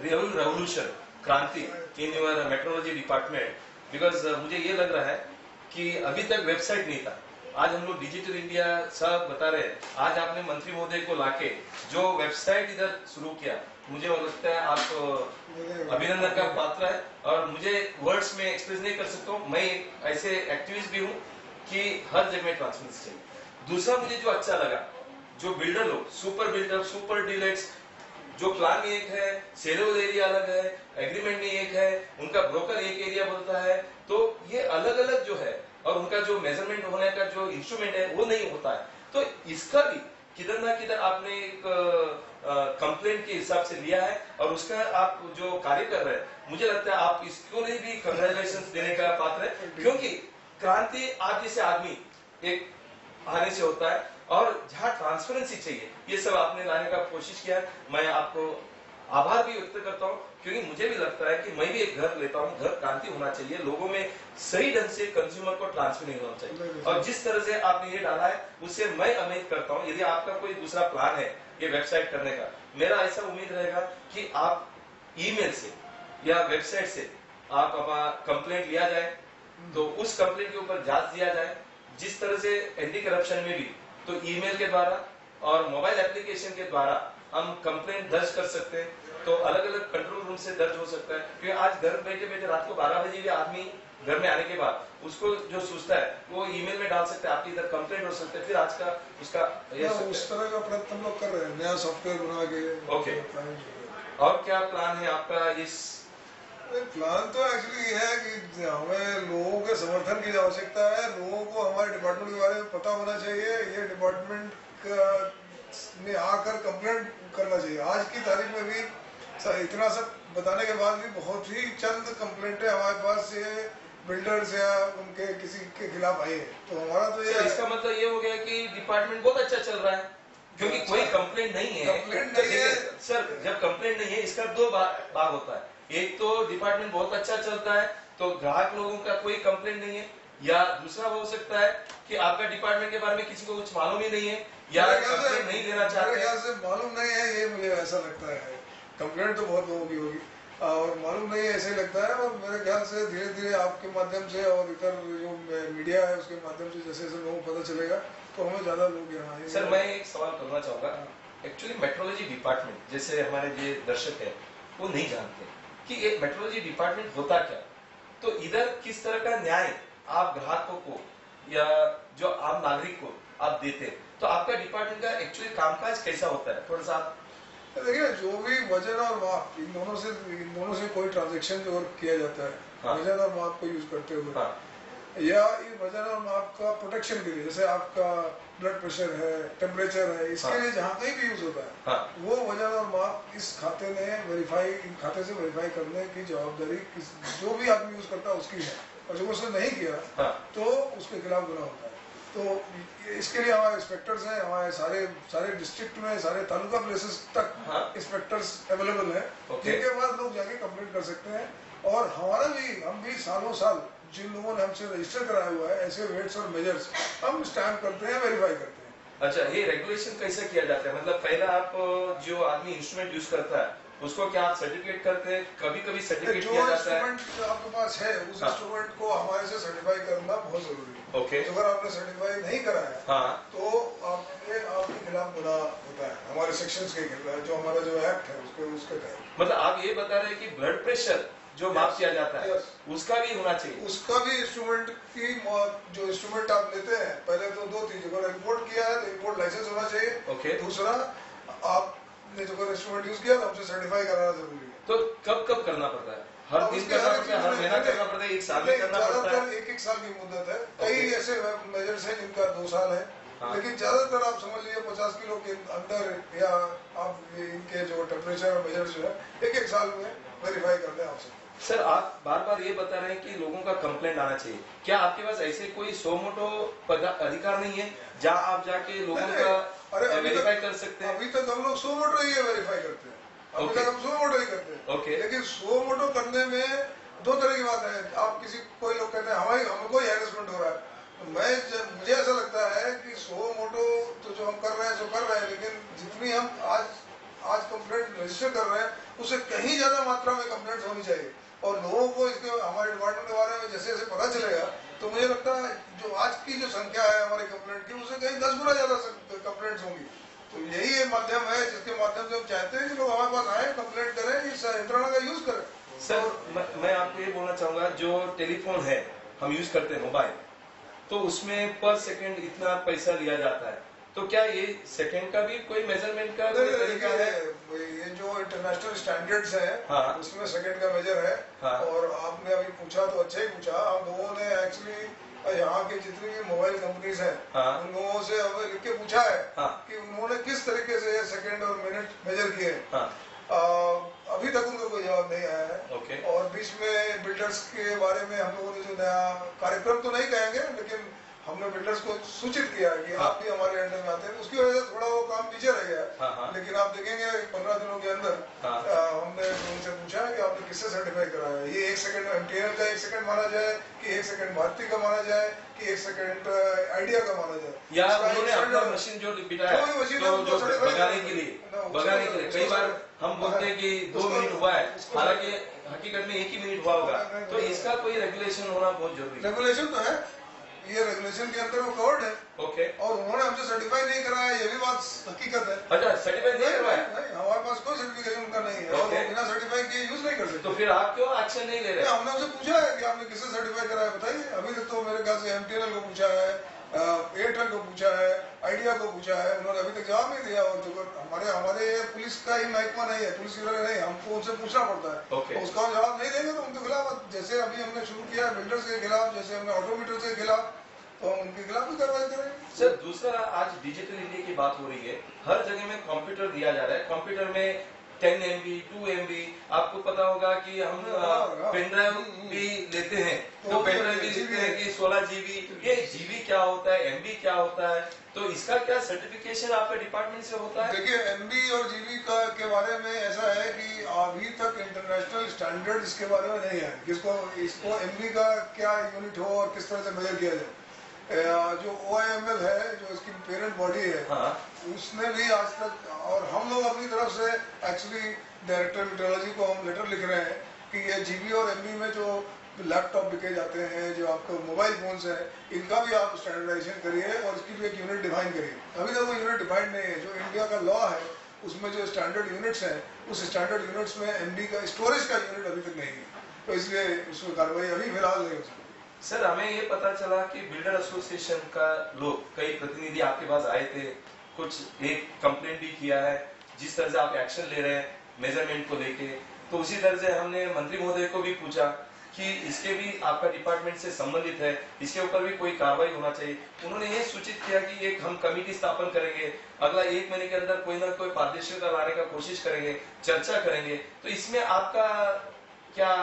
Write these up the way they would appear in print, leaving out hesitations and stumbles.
Real revolution, क्रांति in your metrology department, because मुझे ये लग रहा है कि अभी तक वेबसाइट नहीं था। आज हम लोग डिजिटल इंडिया सब बता रहे हैं। आज आपने मंत्री महोदय को लाके जो वेबसाइट इधर शुरू किया, मुझे लगता है आप अभिनंदन का पात्र है। और मुझे वर्ड्स में एक्सप्रेस नहीं कर सकता हूँ। मैं ऐसे एक्टिविस्ट भी हूँ कि हर जगह ट्रांसपेरेंसी चाहिए। दूसरा मुझे जो अच्छा लगा, जो बिल्डर लोग, सुपर बिल्डर, सुपर डीलक्स, जो प्लान में एक है, सेलेबल एरिया अलग है, एग्रीमेंट में एक है, उनका ब्रोकर एक एरिया बोलता है, तो ये अलग अलग जो है और उनका जो मेजरमेंट होने का जो इंस्ट्रूमेंट है वो नहीं होता है। तो इसका भी किधर ना किधर आपने एक कंप्लेंट के हिसाब से लिया है और उसका आप जो कार्य कर रहे हैं, मुझे लगता है आप इसको लिए भी कंग्रेचुलेशन देने का पात्र है, क्योंकि क्रांति आदमी से आदमी एक आने से होता है और जहां ट्रांसपेरेंसी चाहिए ये सब आपने लाने का कोशिश किया है। मैं आपको आभार भी व्यक्त करता हूं, क्योंकि मुझे भी लगता है कि मैं भी एक घर लेता हूं, घर क्रांति होना चाहिए, लोगों में सही ढंग से कंज्यूमर को ट्रांसफर नहीं होना चाहिए। और जिस तरह से आपने ये डाला है उससे मैं उम्मीद करता हूं, यदि आपका कोई दूसरा प्लान है ये वेबसाइट करने का, मेरा ऐसा उम्मीद रहेगा कि आप ईमेल से या वेबसाइट से आप कंप्लेंट लिया जाए तो उस कंप्लेंट के ऊपर जांच दिया जाए। जिस तरह से एंटी करप्शन में भी तो ईमेल के द्वारा और मोबाइल एप्लीकेशन के द्वारा हम कंप्लेंट दर्ज कर सकते हैं, तो अलग अलग कंट्रोल रूम से दर्ज हो सकता है। क्योंकि आज घर बैठे बैठे रात को 12 बजे भी आदमी घर में आने के बाद उसको जो सोचता है वो ईमेल में डाल सकते हैं, आपकी इधर कंप्लेंट हो सकते हैं, फिर आज का उसका उस तरह का प्रयत्न हम लोग कर रहे हैं, नया सॉफ्टवेयर बना के। ओके, और क्या प्लान है आपका? इस प्लान तो एक्चुअली ये है कि हमें लोगों के समर्थन की आवश्यकता है। लोगों को हमारे डिपार्टमेंट के बारे में पता होना चाहिए, ये डिपार्टमेंट में आकर कंप्लेंट करना चाहिए। आज की तारीख में भी इतना सब बताने के बाद भी बहुत ही चंद कंप्लेंटें हमारे पास ये बिल्डर्स या उनके किसी के खिलाफ आई है। तो हमारा तो ये इसका मतलब ये हो गया कि डिपार्टमेंट बहुत अच्छा चल रहा है, क्योंकि कोई कंप्लेंट नहीं है। कंप्लेंट नहीं है सर, जब कंप्लेंट नहीं है इसका दो भाग होता है। एक तो डिपार्टमेंट बहुत अच्छा चलता है तो ग्राहक लोगों का कोई कंप्लेंट नहीं है, या दूसरा हो सकता है कि आपका डिपार्टमेंट के बारे में किसी को कुछ मालूम ही नहीं है या कंप्लेंट नहीं देना चाहते। मेरे ख्याल से मालूम नहीं है, ये मुझे ऐसा लगता है। कंप्लेंट तो बहुत लोगों की होगी और मालूम नहीं है ऐसे ही लगता है। और मेरे ख्याल से धीरे धीरे आपके माध्यम से और इधर जो मीडिया है उसके माध्यम से जैसे जैसे लोगों को पता चलेगा तो हमें ज्यादा लोग यहाँ आएंगे। सर, मैं एक सवाल करना चाहूंगा। एक्चुअली मेट्रोलॉजी डिपार्टमेंट, जैसे हमारे जो दर्शक है वो नहीं जानते कि ये मेट्रोलॉजी डिपार्टमेंट होता क्या, तो इधर किस तरह का न्याय आप ग्राहकों को या जो आम नागरिक को आप देते हैं, तो आपका डिपार्टमेंट का एक्चुअली कामकाज कैसा होता है? थोड़ा सा देखिए, जो भी वजन और माप इन दोनों से कोई ट्रांजेक्शन जो किया जाता है, हाँ। वजन और माप को यूज करते हुए, हाँ। या ये वजन और माप का प्रोटेक्शन के लिए, जैसे आपका ब्लड प्रेशर है, टेम्परेचर है, इसके हाँ। लिए जहाँ कहीं भी यूज होता है, हाँ। वो वजन और माप इस खाते ने इन खाते से वेरीफाई करने की जवाबदारी जो भी आदमी यूज करता है उसकी है। और जो उसने नहीं किया हाँ। तो उसके खिलाफ गुनाह होता है। तो इसके लिए हमारे इंस्पेक्टर्स हैं, हमारे सारे डिस्ट्रिक्ट में, सारे तालुका प्लेसेस तक इंस्पेक्टर्स अवेलेबल हैं, जिनके बाद लोग जाके कंप्लेंट कर सकते हैं। और हम भी सालों साल जिन लोगों ने हमसे रजिस्टर कराया हुआ है, ऐसे वेट्स और मेजर्स हम स्टैम्प करते हैं, वेरीफाई करते हैं। अच्छा, ये रेगुलेशन कैसे किया जाता है? मतलब पहला आप जो आदमी इंस्ट्रूमेंट यूज करता है उसको क्या आप सर्टिफिकेट करते हैं? कभी कभी सर्टिफिकेट जो किया जाता है। इंस्ट्रूमेंट आपके पास है उस इंस्ट्रूमेंट को हमारे से सर्टिफाई करना बहुत जरूरी है। ओके। तो अगर आपने सर्टिफाई नहीं कराया हाँ। तो आपके खिलाफ गुनाह होता है, हमारे सेक्शंस के खिलाफ, जो हमारा जो एक्ट है उसके तहत। मतलब आप ये बता रहे हैं कि ब्लड प्रेशर जो माप किया जाता है उसका भी होना चाहिए? उसका भी इंस्ट्रूमेंट की जो इंस्ट्रूमेंट आप लेते हैं, पहले तो दो चीज, अगर इम्पोर्ट किया है तो इम्पोर्ट लाइसेंस होना चाहिए। ओके। दूसरा, आपने जो इंस्ट्रूमेंट यूज किया तो हमसे सर्टिफाई कराना जरूरी है। तो कब करना पड़ता है? हर दिन करना पड़ता है, हर महीना करना पड़ता है, एक साल में करना पड़ता है? एक साल की मुद्दत है। कई ऐसे मेजर्स हैं जिनका 2 साल है। हाँ। लेकिन ज्यादातर आप समझ लीजिए 50 किलो के अंदर या आप इनके जो टेम्परेचर और मेजर्स जो है एक साल में वेरीफाई करते हैं आपसे। सर, आप बार बार ये बता रहे हैं कि लोगों का कंप्लेंट आना चाहिए। क्या आपके पास ऐसे कोई सो मोटो अधिकार नहीं है जहां आप जाके लोगों का वेरीफाई कर सकते हैं? अभी तक हम लोग सो मोटो ही वेरीफाई करते हैं, अभी तक हम सो मोटो ही करते हैं। ओके। लेकिन सो मोटो करने में 2 तरह की बात है। आप कोई लोग कहते हैं हमको हैरेसमेंट हो रहा है, तो मुझे ऐसा लगता है कि सो मोटो तो जो हम कर रहे हैं सो कर रहे हैं, लेकिन जितनी हम आज आज कंप्लेंट रजिस्टर कर रहे हैं उससे कहीं ज्यादा मात्रा में कंप्लेंट होनी चाहिए। और लोगों को इसके हमारे डिपार्टमेंट के बारे में जैसे जैसे पता चलेगा तो मुझे लगता है जो आज की जो संख्या है हमारे कंप्लेंट की उससे कहीं 10 गुना ज्यादा कंप्लेंट्स होंगी। तो यही एक माध्यम है जिसके माध्यम से हम चाहते हैं कि लोग हमारे पास आए, कंप्लेंट करें, इस यंत्रणा का यूज करें। सर मैं आपको ये बोलना चाहूंगा, जो टेलीफोन है हम यूज करते हैं मोबाइल, तो उसमें पर सेकंड इतना पैसा लिया जाता है, तो क्या ये सेकंड का भी कोई मेजरमेंट का कोई तरीका है? ये जो इंटरनेशनल स्टैंडर्ड्स है हाँ। उसमें सेकंड का मेजर है। हाँ। और आपने अभी पूछा तो अच्छा ही पूछा। हम लोगों ने एक्चुअली यहाँ के जितनी भी मोबाइल कंपनीज हैं हाँ। उन लोगों से हमने लिख के पूछा है हाँ। कि उन्होंने किस तरीके से सेकंड और मिनट मेजर किए हैं। हाँ। अभी तक उनका कोई जवाब नहीं आया है। ओके। और बीच में बिल्डर्स के बारे में हम लोगों ने जो नया कार्यक्रम तो नहीं कहेंगे लेकिन हमने बिल्डर्स को सूचित किया है कि हाँ। आप भी हमारे अंडर में आते हैं। उसकी वजह से थोड़ा वो काम पीछे रह गया है। हाँ, हाँ। लेकिन आप देखेंगे 15 दिनों के अंदर हाँ। हमने उनसे पूछा है कि आपने किससे सर्टिफाई कराया है। ये 1 सेकंड एमटीएनएल का 1 सेकंड माना जाए कि 1 सेकंड भारती का माना जाए कि 1 सेकंड आइडिया का माना जाए, या उन्होंने अपना मशीन जो बिठाया कोई मशीन तो उनको जो certify भगाने करना के लिए है। भगाने के लिए कई बार हम बोलते हैं कि 2 मिनट हुआ है, उसको- हालांकि हकीकत में 1 ही मिनट हुआ होगा। तो इसका कोई रेगुलेशन होना बहुत जरूरी है। रेगुलेशन तो है, ये रेगुलेशन के अंदर वो कवर्ड है। ओके। और उन्होंने हमसे सर्टिफाई नहीं कराया, ये भी बात हकीकत है। अच्छा, सर्टिफाई नहीं करवाया? नहीं, हमारे पास कोई सर्टिफिकेशन उनका नहीं है। और Okay. वो बिना सर्टिफाई किए यूज नहीं कर सकते। तो फिर आप क्यों एक्शन नहीं ले रहे? हमने उनसे पूछा है कि आपने किससे सर्टिफाई कराया बताइए। अभी तक तो मेरे ख्याल से एमटीएनएल को पूछा है, एयरटेल को पूछा है, आइडिया को पूछा है, उन्होंने अभी तक जवाब नहीं दिया। और जो हमारे पुलिस का ही महकमा नहीं है, पुलिस विभाग नहीं, हमको उनसे पूछना पड़ता है। Okay. तो उसका हम जवाब नहीं देंगे तो उनके खिलाफ, जैसे अभी हमने शुरू किया बिल्डर्स के खिलाफ, जैसे हमने ऑटोमीटर के खिलाफ, तो हम उनके खिलाफ भी कार्रवाई करेंगे। सर दूसरा, आज डिजिटल इंडिया की बात हो रही है, हर जगह में कंप्यूटर दिया जा रहा है। कंप्यूटर में 10 MB 2 MB, आपको पता होगा कि हम पेन ड्राइव भी लेते हैं, तो पेन ड्राइव भी लिखते हैं कि 16 GB। ये GB क्या होता है, MB क्या होता है, तो इसका क्या सर्टिफिकेशन आपके डिपार्टमेंट से होता है? देखिए एमबी और जीबी का के बारे में ऐसा है कि अभी तक इंटरनेशनल स्टैंडर्ड इसके बारे में नहीं है, किसको इसको एमबी का क्या यूनिट हो और किस तरह से मेजर किया जाए। जो OIML है, जो इसकी पेरेंट बॉडी है, हाँ। उसने भी आज तक, और हम लोग अपनी तरफ से एक्चुअली डायरेक्टर मेट्रोलॉजी को हम लेटर लिख रहे हैं कि ये जीबी और एमबी में जो लैपटॉप बिके जाते हैं, जो आपको मोबाइल फोन्स है, इनका भी आप स्टैंडर्डाइजेशन करिए और इसकी भी एक यूनिट डिफाइन करिए। अभी तक वो यूनिट डिफाइंड नहीं है। जो इंडिया का लॉ है उसमें जो स्टैंडर्ड यूनिट्स हैं, उस स्टैंडर्ड यूनिट्स में एमबी का स्टोरेज का यूनिट अभी तक नहीं है, तो इसलिए उसमें कार्रवाई अभी फिलहाल नहीं हो सकती। सर हमें ये पता चला कि बिल्डर एसोसिएशन का लोग, कई प्रतिनिधि आपके पास आए थे, कुछ एक कंप्लेंट भी किया है। जिस तरह से आप एक्शन ले रहे हैं मेजरमेंट को लेके, तो उसी तरह से हमने मंत्री महोदय को भी पूछा कि इसके भी आपका डिपार्टमेंट से संबंधित है, इसके ऊपर भी कोई कार्रवाई होना चाहिए। उन्होंने ये सूचित किया कि एक हम कमेटी स्थापन करेंगे, अगला 1 महीने के अंदर कोई ना कोई पारदर्शिता लाने का कोशिश करेंगे, चर्चा करेंगे। तो इसमें आपका क्या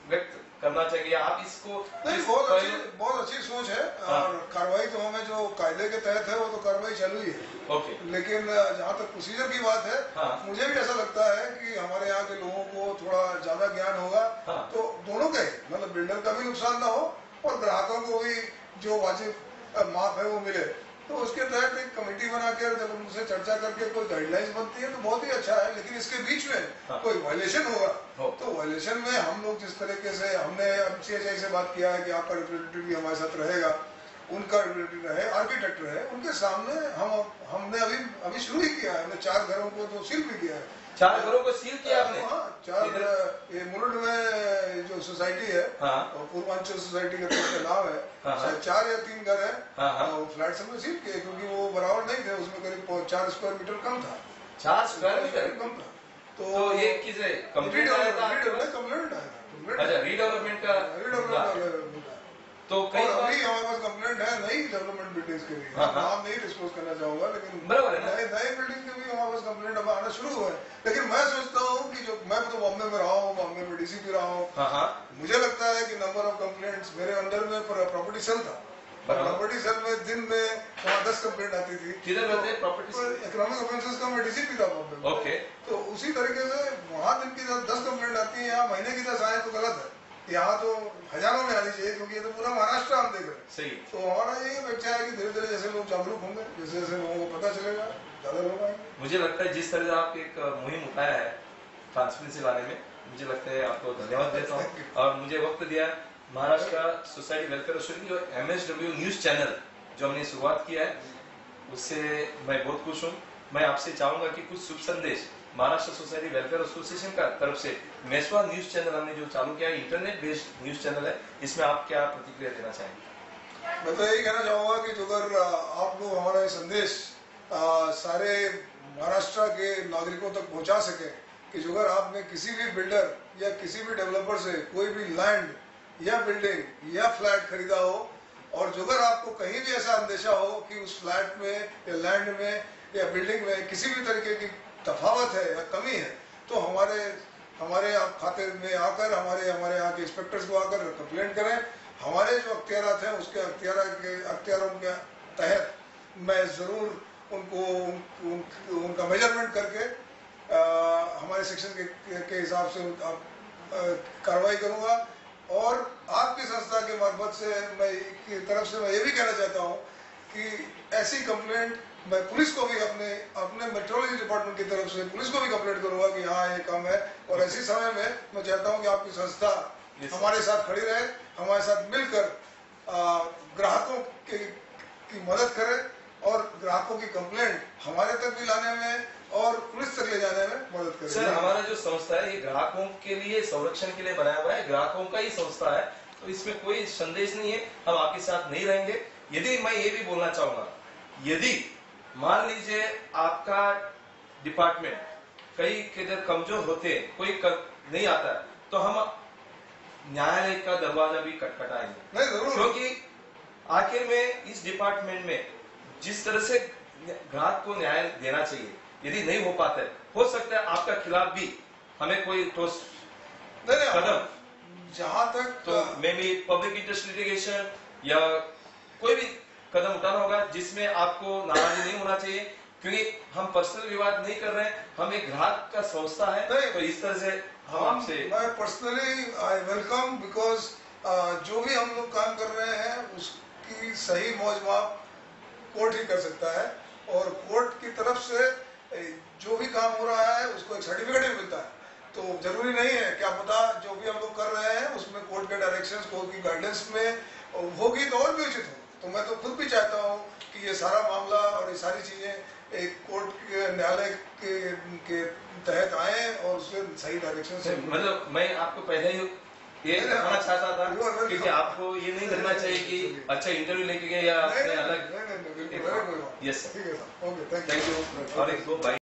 व्यक्त करना चाहिए? आप इसको नहीं, बहुत अच्छी सोच है। और कार्रवाई तो हमें जो कायदे के तहत है वो तो कार्रवाई चालू ही है। ओके। लेकिन जहाँ तक प्रोसीजर की बात है, हाँ। मुझे भी ऐसा लगता है कि हमारे यहाँ के लोगों को थोड़ा ज्यादा ज्ञान होगा। हाँ। तो दोनों का ही, मतलब बिल्डर का भी नुकसान ना हो और ग्राहकों को भी जो वाजिब माफ है वो मिले। तो उसके तहत एक कमेटी बनाकर जब उनसे चर्चा करके कोई गाइडलाइंस बनती है तो बहुत ही अच्छा है। लेकिन इसके बीच में हाँ। कोई वायलेशन होगा हो। तो वायलेशन में हम लोग जिस तरीके से हमने CHI से बात किया है कि आपका रिप्रेजेंटेटिव भी हमारे साथ रहेगा, उनका रिप्रेजेंटेटिव रहे, आर्किटेक्ट रहे, उनके सामने हमने अभी शुरू ही किया है। हमने 4 घरों को तो सील भी किया है। 4 घरों को सील किया आपने? हाँ, 4 ये मुरुड में जो सोसाइटी है, हाँ। पूर्वांचल सोसाइटी का तो नाम है, हाँ। शायद 4 या 3 घर है। हाँ, हाँ। फ्लैट हमने सील किए क्योंकि वो बराबर नहीं थे, उसमें करीब 4 स्क्वायर मीटर कम था। 4 स्क्वायर मीटर कम था। तो ये किसे कंप्लीट आया था? कंप्लेंट आया। अच्छा, रीडेवलपमेंट का। तो कई और बार अभी हमारे पास कंप्लेंट है नई डेवलपमेंट बिल्डिंग्स के लिए। हाँ, हाँ। नाम नहीं डिस्क्लोज करना चाहूंगा, लेकिन बराबर है ना? नए बिल्डिंग के भी हमारे पास कंप्लेंट अब आना शुरू हुआ है। लेकिन मैं सोचता हूँ कि जो मैं तो बॉम्बे में रहा हूँ, बॉम्बे में DCP रहा हूँ, हाँ, हाँ। मुझे लगता है कि नंबर ऑफ कंप्लेंट्स मेरे अंडर में प्रॉपर्टी सेल था। प्रॉपर्टी सेल में दिन में वहाँ 10 कंप्लेंट आती थी। किधर रहते हैं प्रॉपर्टी सेल? इकोनॉमिक ऑफेंसेस का मैं DCP था बॉम्बे में। ओके। तो उसी तरीके से वहाँ दिन की 10 कंप्लेंट आती है, यहाँ महीने की 10 आए तो गलत है। यहाँ तो हजारों में आनी चाहिए, क्योंकि ये तो पूरा महाराष्ट्र हम देख रहे हैं। सही। तो हमारा यही अपेक्षा है कि धीरे धीरे जैसे लोग जागरूक होंगे, जैसे जैसे लोगों को पता चलेगा, ज्यादा लोग आएंगे। मुझे लगता है जिस तरह से आप एक मुहिम उठाया है ट्रांसपेरेंसी लाने में, मुझे लगता है आपको धन्यवाद देता हूँ। और मुझे वक्त दिया महाराष्ट्र सोसाइटी वेलफेयर एसोसिएशन जो MSW न्यूज चैनल जो हमने शुरुआत किया है, उससे मैं बहुत खुश हूँ। मैं आपसे चाहूंगा कि कुछ शुभ संदेश महाराष्ट्र सोसाइटी वेलफेयर एसोसिएशन का तरफ से मेसवा न्यूज चैनल हमने जो चालू किया है, इंटरनेट बेस्ड न्यूज चैनल है, इसमें आप क्या प्रतिक्रिया देना चाहेंगे? मैं तो यही कहना चाहूंगा कि जो अगर आप लोग हमारा ये संदेश सारे महाराष्ट्र के नागरिकों तक पहुंचा सके कि जो अगर आपने किसी भी बिल्डर या किसी भी डेवलपर से कोई भी लैंड या बिल्डिंग या फ्लैट खरीदा हो, और जो अगर आपको कहीं भी ऐसा अंदेशा हो कि उस फ्लैट में या लैंड में या बिल्डिंग में किसी भी तरीके की तफावत है या कमी है, तो हमारे आप खाते में आकर हमारे यहाँ के इंस्पेक्टर्स को आकर कंप्लेंट करें। हमारे जो अख्तियारात हैं उसके अख्तियारों के तहत मैं जरूर उनका मेजरमेंट करके हमारे सेक्शन के हिसाब से कार्रवाई करूंगा। और आपकी संस्था के मार्फत से की तरफ से मैं ये भी कहना चाहता हूँ कि ऐसी कंप्लेंट मैं पुलिस को भी अपने मेट्रोलॉजी डिपार्टमेंट की तरफ से पुलिस को भी कंप्लेंट करूंगा कि हाँ ये काम है। और ऐसी समय में मैं चाहता हूँ कि आपकी संस्था हमारे साथ खड़ी रहे, हमारे साथ मिलकर ग्राहकों की मदद करे और ग्राहकों की कंप्लेंट हमारे तक भी लाने में और पुलिस तक ले जाने में मदद करे। सर, हमारा जो संस्था है ये ग्राहकों के लिए संरक्षण के लिए बनाया हुआ है, ग्राहकों का ही संस्था है, तो इसमें कोई संदेश नहीं है हम आपके साथ नहीं रहेंगे। यदि मैं ये भी बोलना चाहूंगा, यदि मान लीजिए आपका डिपार्टमेंट कई किधर कमजोर होते हैं, कोई नहीं आता है, तो हम न्यायालय का दरवाजा भी खटखटाएंगे, क्योंकि आखिर में इस डिपार्टमेंट में जिस तरह से ग्राहक को न्याय देना चाहिए, यदि नहीं हो पाता है, हो सकता है आपका खिलाफ भी हमें कोई ठोस कदम, जहां तक तो may be public interest litigation या कोई भी कदम उठाना होगा जिसमें आपको नाराजगी नहीं होना चाहिए, क्योंकि हम पर्सनल विवाद नहीं कर रहे हैं, हम एक ग्राहक का संस्था है। तो इस तरह से हम आपसे मैं पर्सनली आई वेलकम, बिकॉज जो भी हम लोग काम कर रहे हैं उसकी सही मौजमाप कोर्ट ही कर सकता है, और कोर्ट की तरफ से जो भी काम हो रहा है उसको एक सर्टिफिकेट भी मिलता है। तो जरूरी नहीं है, क्या पता जो भी हम लोग कर रहे हैं उसमें कोर्ट के डायरेक्शंस, कोर्ट की गाइडेंस में होगी तो और भी उचित हो। तो मैं तो खुद भी चाहता हूँ कि ये सारा मामला और ये सारी चीजें एक कोर्ट के न्यायालय के तहत आए और उससे सही डायरेक्शन से। मतलब मैं आपको पहले ही ये कहना चाहता था, क्योंकि आपको ये नहीं लगना चाहिए कि अच्छा इंटरव्यू लेके गए या अपने अलग। नहीं, यस सर, ठीक है सर, ओके, थैंक यू। और एक दो भाई